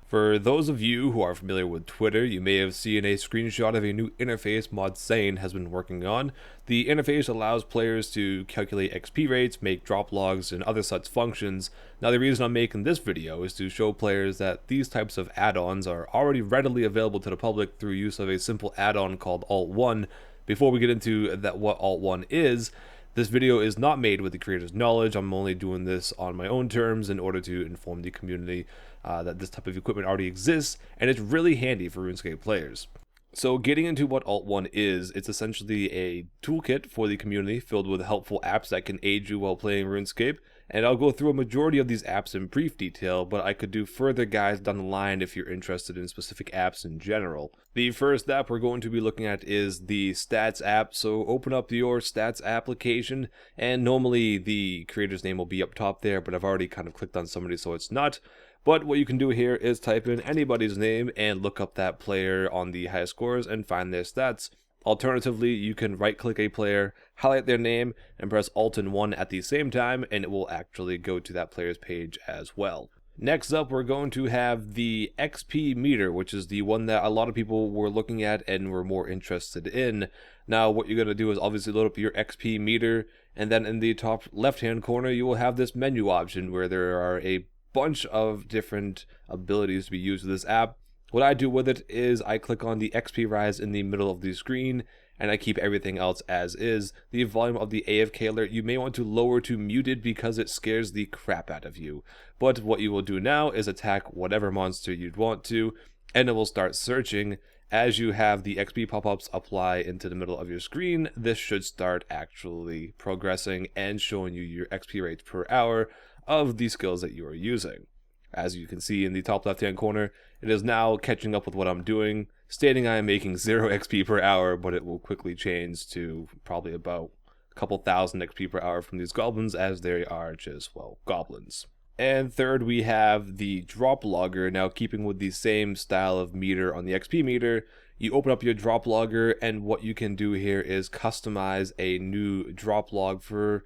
For those of you who are familiar with Twitter, you may have seen a screenshot of a new interface Mod Sane has been working on. The interface allows players to calculate XP rates, make drop logs, and other such functions. Now the reason I'm making this video is to show players that these types of add-ons are already readily available to the public through use of a simple add-on called Alt1. Before we get into what Alt1 is, this video is not made with the creator's knowledge. I'm only doing this on my own terms in order to inform the community that this type of equipment already exists, and it's really handy for RuneScape players. So getting into what Alt1 is, it's essentially a toolkit for the community filled with helpful apps that can aid you while playing RuneScape, and I'll go through a majority of these apps in brief detail, but I could do further guides down the line if you're interested in specific apps in general. The first app we're going to be looking at is the Stats app, so open up your Stats application, and normally the creator's name will be up top there, but I've already kind of clicked on somebody so it's not. But what you can do here is type in anybody's name and look up that player on the highest scores and find their stats. Alternatively, you can right click a player, highlight their name, and press Alt and 1 at the same time, and it will actually go to that player's page as well. Next up, we're going to have the XP meter, which is the one that a lot of people were looking at and were more interested in. Now, what you're going to do is obviously load up your XP meter, and then in the top left-hand corner, you will have this menu option where there are a bunch of different abilities to be used with this app. What I do with it is I click on the XP rise in the middle of the screen and I keep everything else as is. The volume of the AFK alert you may want to lower to muted because it scares the crap out of you. But what you will do now is attack whatever monster you'd want to, and it will start searching. As you have the XP pop-ups apply into the middle of your screen, this should start actually progressing and showing you your XP rates per hour of the skills that you are using. As you can see in the top left hand corner, it is now catching up with what I'm doing, stating I am making 0 XP per hour, but it will quickly change to probably about a couple thousand XP per hour from these goblins, as they are just, well, goblins. And third, we have the drop logger. Now, keeping with the same style of meter on the XP meter, you open up your drop logger, and what you can do here is customize a new drop log for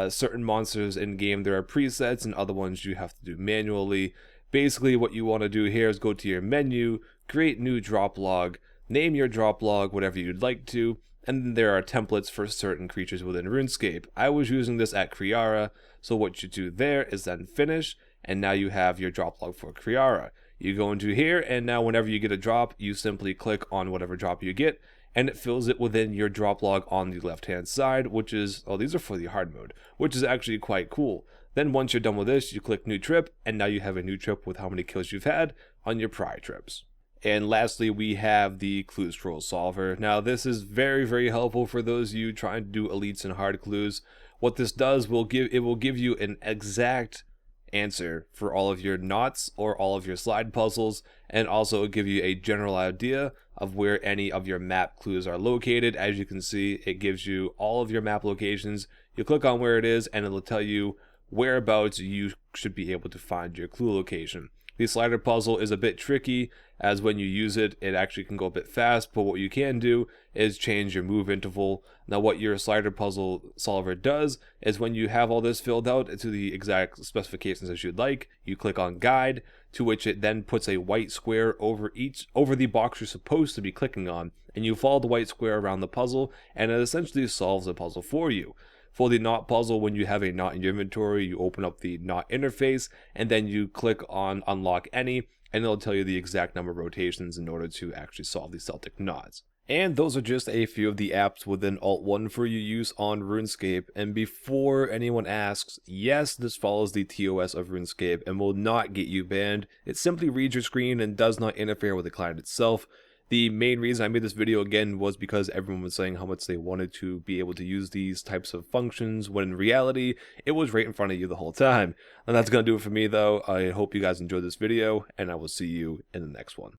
certain monsters in game. There are presets and other ones you have to do manually. Basically, what you want to do here is go to your menu, create new drop log, name your drop log whatever you'd like to, and then there are templates for certain creatures within RuneScape. I was using this at Kriara, so what you do there is then finish, and now you have your drop log for Kriara. You go into here, and now whenever you get a drop, you simply click on whatever drop you get, and it fills it within your drop log on the left hand side, which is, oh, these are for the hard mode, which is actually quite cool. Then once you're done with this, you click new trip, and now you have a new trip with how many kills you've had on your prior trips. And lastly, we have the clue scroll solver. Now this is very, very helpful for those of you trying to do elites and hard clues. What this does will give you an exact answer for all of your knots or all of your slide puzzles, and also give you a general idea of where any of your map clues are located. As you can see, it gives you all of your map locations. You click on where it is and it'll tell you whereabouts you should be able to find your clue location. The slider puzzle is a bit tricky, as when you use it, it actually can go a bit fast, but what you can do is change your move interval. Now what your slider puzzle solver does is when you have all this filled out to the exact specifications as you'd like, you click on guide, to which it then puts a white square over the box you're supposed to be clicking on, and you follow the white square around the puzzle, and it essentially solves the puzzle for you. For the knot puzzle, when you have a knot in your inventory, you open up the knot interface, and then you click on unlock any, and it'll tell you the exact number of rotations in order to actually solve the Celtic knots. And those are just a few of the apps within Alt1 for your use on RuneScape. And before anyone asks, yes, this follows the TOS of RuneScape and will not get you banned. It simply reads your screen and does not interfere with the client itself. The main reason I made this video again was because everyone was saying how much they wanted to be able to use these types of functions, when in reality, it was right in front of you the whole time. And that's going to do it for me though. I hope you guys enjoyed this video, and I will see you in the next one.